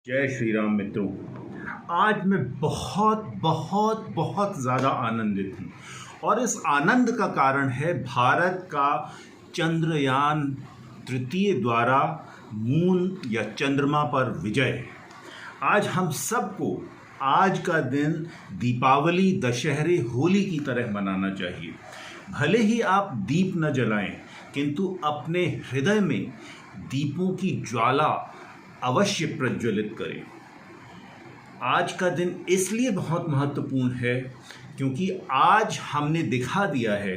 जय श्री राम मित्रों। आज मैं बहुत बहुत बहुत ज़्यादा आनंदित हूँ और इस आनंद का कारण है भारत का चंद्रयान तृतीय द्वारा मून या चंद्रमा पर विजय। आज हम सबको आज का दिन दीपावली, दशहरे, होली की तरह मनाना चाहिए। भले ही आप दीप न जलाएं, किंतु अपने हृदय में दीपों की ज्वाला अवश्य प्रज्वलित करें। आज का दिन इसलिए बहुत महत्वपूर्ण है क्योंकि आज हमने दिखा दिया है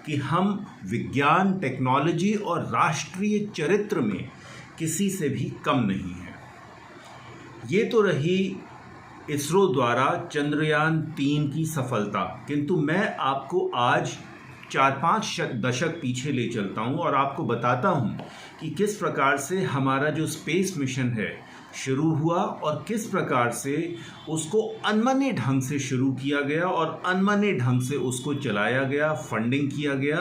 कि हम विज्ञान, टेक्नोलॉजी और राष्ट्रीय चरित्र में किसी से भी कम नहीं हैं। ये तो रही इसरो द्वारा चंद्रयान 3 की सफलता, किंतु मैं आपको आज 4-5 दशक पीछे ले चलता हूं और आपको बताता हूं कि किस प्रकार से हमारा जो स्पेस मिशन है शुरू हुआ और किस प्रकार से उसको अनमने ढंग से शुरू किया गया और अनमने ढंग से उसको चलाया गया, फंडिंग किया गया।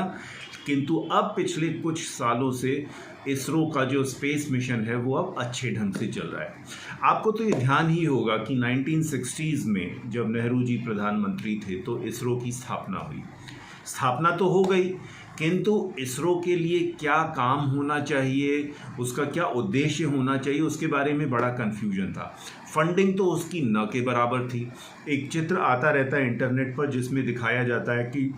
किंतु अब पिछले कुछ सालों से इसरो का जो स्पेस मिशन है वो अब अच्छे ढंग से चल रहा है। आपको तो ये ध्यान ही होगा कि 1960s में जब नेहरू जी प्रधानमंत्री थे तो इसरो की स्थापना हुई। स्थापना तो हो गई, किंतु इसरो के लिए क्या काम होना चाहिए, उसका क्या उद्देश्य होना चाहिए, उसके बारे में बड़ा कन्फ्यूजन था। फंडिंग तो उसकी न के बराबर थी। एक चित्र आता रहता है इंटरनेट पर जिसमें दिखाया जाता है कि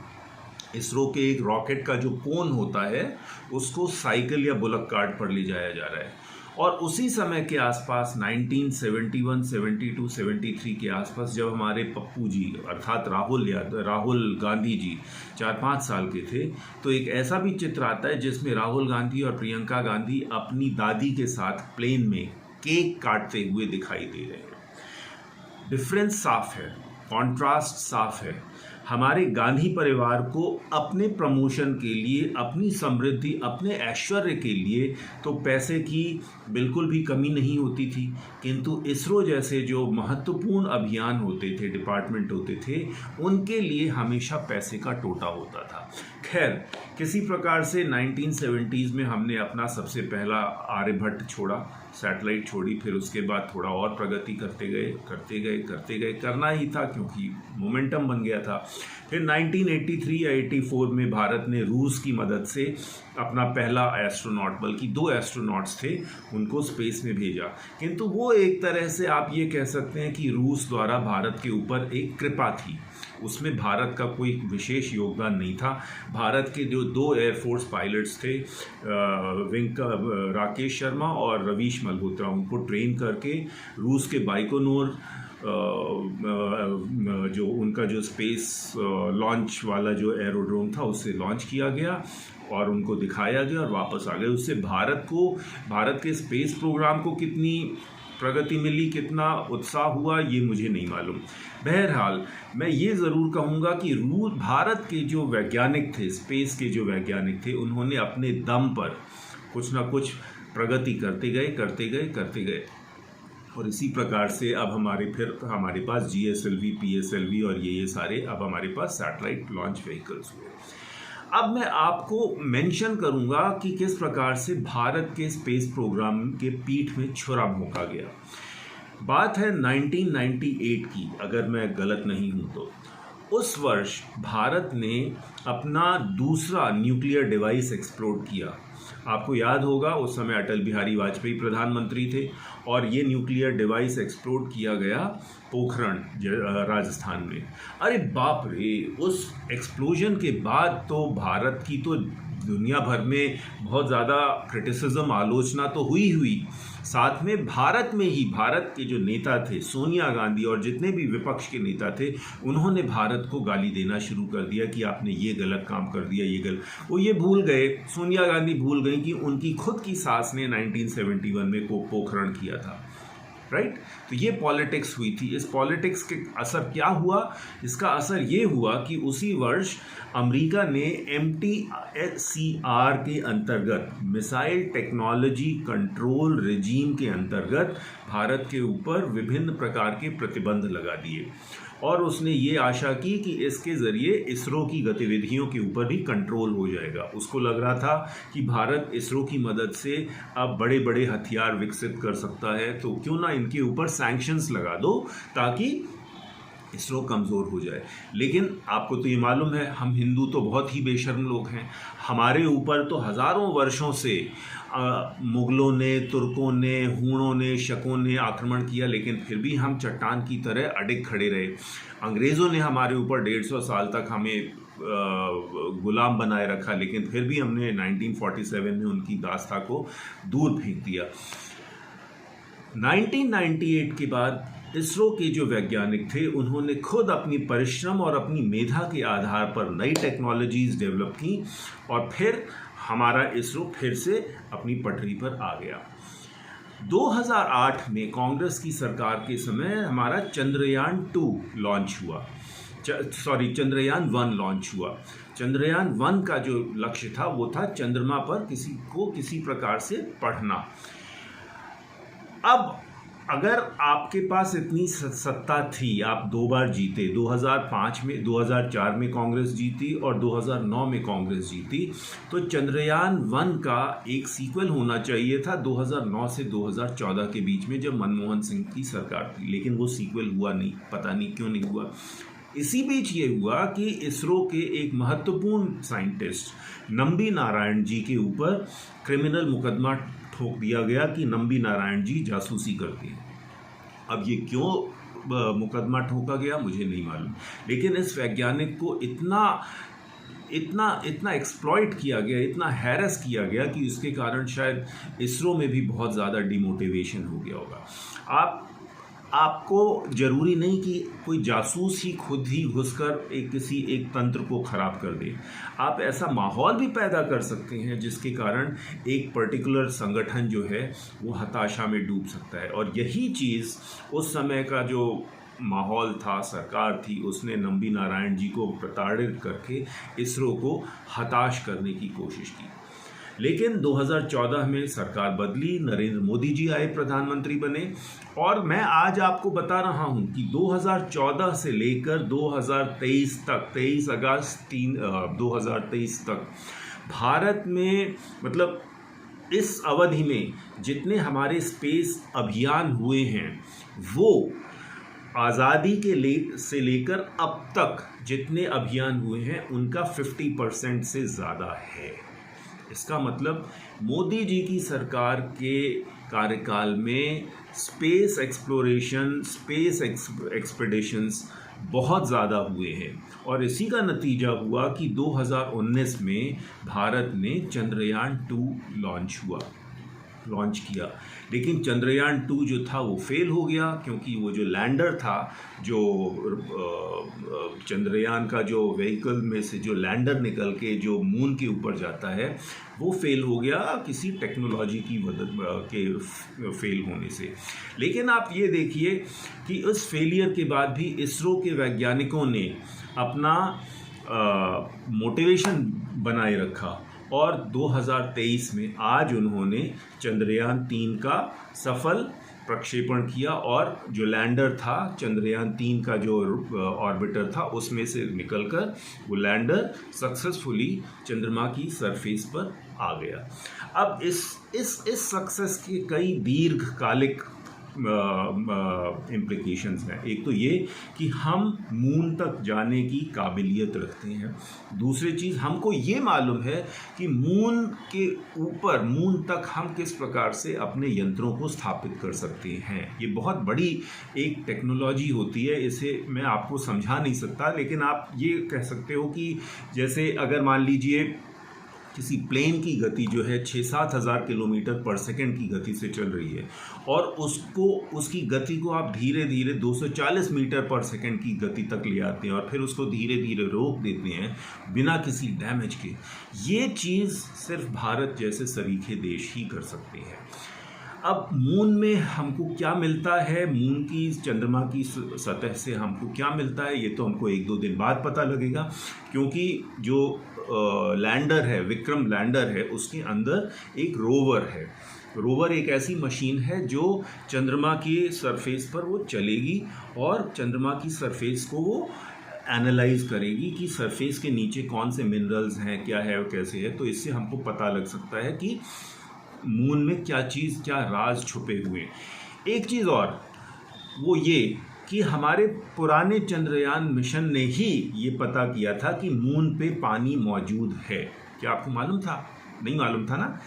इसरो के एक रॉकेट का जो कोन होता है उसको साइकिल या बुलक कार्ट पर ले जाया जा रहा है। और उसी समय के आसपास 1971, 72, 73 के आसपास जब हमारे पप्पू जी अर्थात राहुल गांधी जी 4-5 साल के थे, तो एक ऐसा भी चित्र आता है जिसमें राहुल गांधी और प्रियंका गांधी अपनी दादी के साथ प्लेन में केक काटते हुए दिखाई दे रहे हैं। डिफरेंस साफ है, कॉन्ट्रास्ट साफ है। हमारे गांधी परिवार को अपने प्रमोशन के लिए, अपनी समृद्धि, अपने ऐश्वर्य के लिए तो पैसे की बिल्कुल भी कमी नहीं होती थी, किंतु इसरो जैसे जो महत्वपूर्ण अभियान होते थे, डिपार्टमेंट होते थे, उनके लिए हमेशा पैसे का टोटा होता था। खैर, किसी प्रकार से 1970s में हमने अपना सबसे पहला आर्यभट्ट छोड़ा, सैटेलाइट छोड़ी। फिर उसके बाद थोड़ा और प्रगति करते गए, करना ही था क्योंकि मोमेंटम बन गया था। फिर 1983 या 84 में भारत ने रूस की मदद से अपना पहला एस्ट्रोनॉट, बल्कि 2 एस्ट्रोनॉट्स थे, उनको स्पेस में भेजा। किंतु वो एक तरह से आप ये कह सकते हैं कि रूस द्वारा भारत के ऊपर एक कृपा थी, उसमें भारत का कोई विशेष योगदान नहीं था। भारत के जो 2 एयरफोर्स पायलट्स थे, राकेश शर्मा और रवीश मल्होत्रा, उनको ट्रेन करके रूस के बाइकोनोर जो उनका जो स्पेस लॉन्च वाला जो एरोड्रोम था उससे लॉन्च किया गया और उनको दिखाया गया और वापस आ गए। उससे भारत के स्पेस प्रोग्राम को कितनी प्रगति मिली, कितना उत्साह हुआ, ये मुझे नहीं मालूम। बहरहाल मैं ये ज़रूर कहूँगा कि भारत के जो वैज्ञानिक थे, स्पेस के जो वैज्ञानिक थे, उन्होंने अपने दम पर कुछ ना कुछ प्रगति करते गए और इसी प्रकार से अब हमारे पास GSLV, PSLV और ये सारे अब हमारे पास सैटेलाइट लॉन्च व्हीकल्स हुए। अब मैं आपको मेंशन करूंगा कि किस प्रकार से भारत के स्पेस प्रोग्राम के पीठ में छुरा भोंका गया। बात है 1998 की, अगर मैं गलत नहीं हूं तो। उस वर्ष भारत ने अपना दूसरा न्यूक्लियर डिवाइस एक्सप्लोर किया। आपको याद होगा उस समय अटल बिहारी वाजपेयी प्रधानमंत्री थे और ये न्यूक्लियर डिवाइस एक्सप्लोर किया गया पोखरण, राजस्थान में। अरे बाप रे, उस एक्सप्लोजन के बाद तो भारत की तो दुनिया भर में बहुत ज़्यादा क्रिटिसिज्म, आलोचना तो हुई। साथ में भारत में ही भारत के जो नेता थे, सोनिया गांधी और जितने भी विपक्ष के नेता थे, उन्होंने भारत को गाली देना शुरू कर दिया कि आपने ये गलत काम कर दिया, ये गलत। वो ये भूल गए, सोनिया गांधी भूल गई कि उनकी खुद की सास ने 1971 में पोखरण किया था, राइट। तो ये पॉलिटिक्स हुई थी। इस पॉलिटिक्स के असर क्या हुआ? इसका असर ये हुआ कि उसी वर्ष अमेरिका ने MTCR के अंतर्गत, मिसाइल टेक्नोलॉजी कंट्रोल रिजीम के अंतर्गत भारत के ऊपर विभिन्न प्रकार के प्रतिबंध लगा दिए और उसने ये आशा की कि इसके ज़रिए इसरो की गतिविधियों के ऊपर भी कंट्रोल हो जाएगा। उसको लग रहा था कि भारत इसरो की मदद से अब बड़े बड़े हथियार विकसित कर सकता है, तो क्यों ना इनके ऊपर सैंक्शंस लगा दो ताकि इसरो कमज़ोर हो जाए। लेकिन आपको तो ये मालूम है, हम हिंदू तो बहुत ही बेशर्म लोग हैं। हमारे ऊपर तो हज़ारों वर्षों से मुग़लों ने, तुर्कों ने, हूणों ने, शकों ने आक्रमण किया, लेकिन फिर भी हम चट्टान की तरह अडिग खड़े रहे। अंग्रेज़ों ने हमारे ऊपर 150 साल तक हमें गुलाम बनाए रखा, लेकिन फिर भी हमने 1947 में उनकी दास्ता को दूर फेंक दिया। 1998 के बाद इसरो के जो वैज्ञानिक थे उन्होंने खुद अपनी परिश्रम और अपनी मेधा के आधार पर नई टेक्नोलॉजीज़ डेवलप की और फिर हमारा इसरो फिर से अपनी पटरी पर आ गया। 2008 में कांग्रेस की सरकार के समय हमारा चंद्रयान 2 लॉन्च हुआ, चंद्रयान 1 लॉन्च हुआ। चंद्रयान 1 का जो लक्ष्य था वो था चंद्रमा पर किसी प्रकार से पढ़ना। अब अगर आपके पास इतनी सत्ता थी, आप 2 बार जीते, 2005 में, 2004 में कांग्रेस जीती और 2009 में कांग्रेस जीती, तो चंद्रयान 1 का एक सीक्वल होना चाहिए था 2009 से 2014 के बीच में, जब मनमोहन सिंह की सरकार थी, लेकिन वो सीक्वल हुआ नहीं, पता नहीं क्यों नहीं हुआ। इसी बीच ये हुआ कि इसरो के एक महत्वपूर्ण साइंटिस्ट नंबी नारायण जी के ऊपर क्रिमिनल मुकदमा ठोक दिया गया कि नंबी नारायण जी जासूसी करते हैं। अब ये क्यों मुकदमा ठोका गया मुझे नहीं मालूम, लेकिन इस वैज्ञानिक को इतना एक्सप्लॉइट किया गया, इतना हैरेस किया गया कि उसके कारण शायद इसरो में भी बहुत ज़्यादा डिमोटिवेशन हो गया होगा। आपको ज़रूरी नहीं कि कोई जासूस ही खुद ही घुसकर किसी एक तंत्र को ख़राब कर दे। आप ऐसा माहौल भी पैदा कर सकते हैं जिसके कारण एक पर्टिकुलर संगठन जो है वो हताशा में डूब सकता है। और यही चीज़ उस समय का जो माहौल था, सरकार थी, उसने नंबी नारायण जी को प्रताड़ित करके इसरो को हताश करने की कोशिश की। लेकिन 2014 में सरकार बदली, नरेंद्र मोदी जी आए, प्रधानमंत्री बने, और मैं आज आपको बता रहा हूं कि 2014 से लेकर 2023 तक, 23 अगस्त 2023 तक भारत में, मतलब इस अवधि में जितने हमारे स्पेस अभियान हुए हैं वो आज़ादी के से लेकर अब तक जितने अभियान हुए हैं उनका 50% से ज़्यादा है। इसका मतलब मोदी जी की सरकार के कार्यकाल में स्पेस एक्सप्लोरेशन, स्पेस एक्सपेडिशंस बहुत ज़्यादा हुए हैं, और इसी का नतीजा हुआ कि 2019 में भारत ने चंद्रयान 2 लॉन्च किया। लेकिन चंद्रयान 2 जो था वो फेल हो गया, क्योंकि वो जो लैंडर था, जो चंद्रयान का जो व्हीकल में से जो लैंडर निकल के जो मून के ऊपर जाता है, वो फेल हो गया किसी टेक्नोलॉजी की के फेल होने से। लेकिन आप ये देखिए कि उस फेलियर के बाद भी इसरो के वैज्ञानिकों ने अपना मोटिवेशन बनाए रखा, और 2023 में आज उन्होंने चंद्रयान 3 का सफल प्रक्षेपण किया, और जो लैंडर था, चंद्रयान 3 का जो ऑर्बिटर था, उसमें से निकलकर वो लैंडर सक्सेसफुली चंद्रमा की सरफेस पर आ गया। अब इस सक्सेस के कई दीर्घकालिक इम्प्लिकेशंस हैं। एक तो ये कि हम मून तक जाने की काबिलियत रखते हैं। दूसरी चीज़, हमको ये मालूम है कि मून के ऊपर, मून तक हम किस प्रकार से अपने यंत्रों को स्थापित कर सकते हैं। ये बहुत बड़ी एक टेक्नोलॉजी होती है, इसे मैं आपको समझा नहीं सकता, लेकिन आप ये कह सकते हो कि जैसे अगर मान लीजिए किसी प्लेन की गति जो है 6-7 हज़ार किलोमीटर पर सेकंड की गति से चल रही है, और उसकी गति को आप धीरे धीरे 240 मीटर पर सेकंड की गति तक ले आते हैं, और फिर उसको धीरे धीरे रोक देते हैं बिना किसी डैमेज के। ये चीज़ सिर्फ भारत जैसे सरीखे देश ही कर सकते हैं। अब मून में हमको क्या मिलता है, मून की, चंद्रमा की सतह से हमको क्या मिलता है, ये तो हमको 1-2 दिन बाद पता लगेगा, क्योंकि जो लैंडर है, विक्रम लैंडर है, उसके अंदर एक रोवर है। रोवर एक ऐसी मशीन है जो चंद्रमा की सरफेस पर वो चलेगी, और चंद्रमा की सरफेस को वो एनालाइज करेगी कि सरफेस के नीचे कौन से मिनरल्स हैं, क्या है और कैसे है। तो इससे हमको पता लग सकता है कि मून में क्या चीज़, क्या राज छुपे हुए हैं। एक चीज़ और, वो ये कि हमारे पुराने चंद्रयान मिशन ने ही ये पता किया था कि मून पे पानी मौजूद है। क्या आपको मालूम था? नहीं मालूम था ना?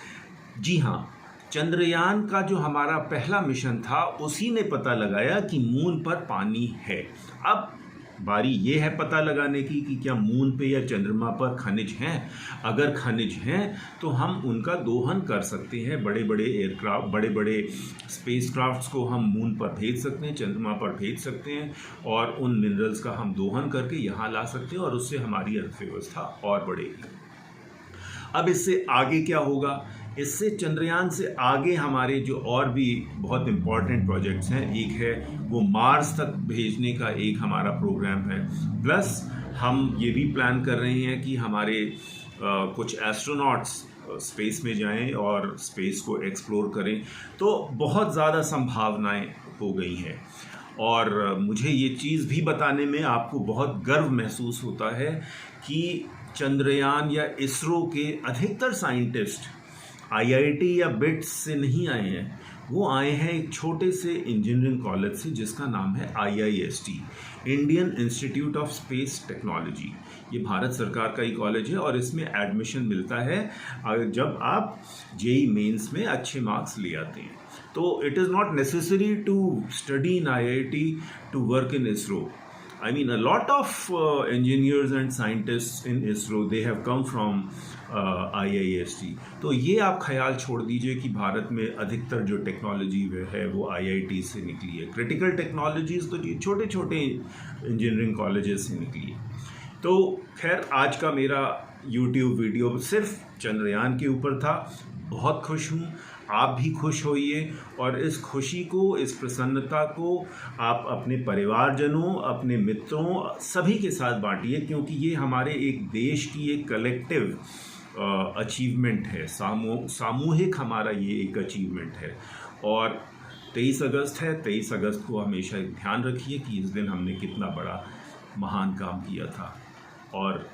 जी हाँ, चंद्रयान का जो हमारा पहला मिशन था उसी ने पता लगाया कि मून पर पानी है। अब बारी ये है पता लगाने की कि क्या मून पे या चंद्रमा पर खनिज हैं। अगर खनिज हैं तो हम उनका दोहन कर सकते हैं। बड़े बड़े एयरक्राफ्ट, बड़े बड़े स्पेसक्राफ्ट्स को हम मून पर भेज सकते हैं, चंद्रमा पर भेज सकते हैं और उन मिनरल्स का हम दोहन करके यहाँ ला सकते हैं और उससे हमारी अर्थव्यवस्था और बढ़ेगी। अब इससे आगे क्या होगा? इससे चंद्रयान से आगे हमारे जो और भी बहुत इम्पॉर्टेंट प्रोजेक्ट्स हैं, एक है वो मार्स तक भेजने का एक हमारा प्रोग्राम है, प्लस हम ये भी प्लान कर रहे हैं कि हमारे कुछ एस्ट्रोनॉट्स स्पेस में जाएं और स्पेस को एक्सप्लोर करें। तो बहुत ज़्यादा संभावनाएं हो गई हैं और मुझे ये चीज़ भी बताने में आपको बहुत गर्व महसूस होता है कि चंद्रयान या इसरो के अधिकतर साइंटिस्ट आईआईटी या बिट्स से नहीं आए हैं, वो आए हैं एक छोटे से इंजीनियरिंग कॉलेज से जिसका नाम है IIST, Indian institute of space technology. ये भारत सरकार का ही कॉलेज है और इसमें एडमिशन मिलता है जब आप जेईई मेंस में अच्छे मार्क्स ले आते हैं। तो it is not necessary to study in IIT to work in ISRO. I mean, a lot of engineers and scientists in ISRO, they have come from IIST. तो ये आप ख्याल छोड़ दीजिए कि भारत में अधिकतर जो टेक्नोलॉजी है वो IIT से निकली है। क्रिटिकल टेक्नोलॉजीज़ तो ये छोटे छोटे इंजीनियरिंग कॉलेजेस से निकली है। तो खैर, आज का मेरा YouTube वीडियो सिर्फ चंद्रयान के ऊपर था। बहुत खुश हूँ, आप भी खुश होइए और इस खुशी को, इस प्रसन्नता को आप अपने परिवारजनों, अपने मित्रों, सभी के साथ बांटिए, क्योंकि ये हमारे एक देश की एक कलेक्टिव अचीवमेंट है, सामूहिक हमारा ये एक अचीवमेंट है। और 23 अगस्त है, 23 अगस्त को हमेशा ध्यान रखिए कि इस दिन हमने कितना बड़ा महान काम किया था। और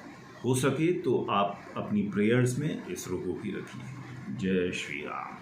हो सके तो आप अपनी प्रेयर्स में इसरो को भी रखिए। जय श्री राम।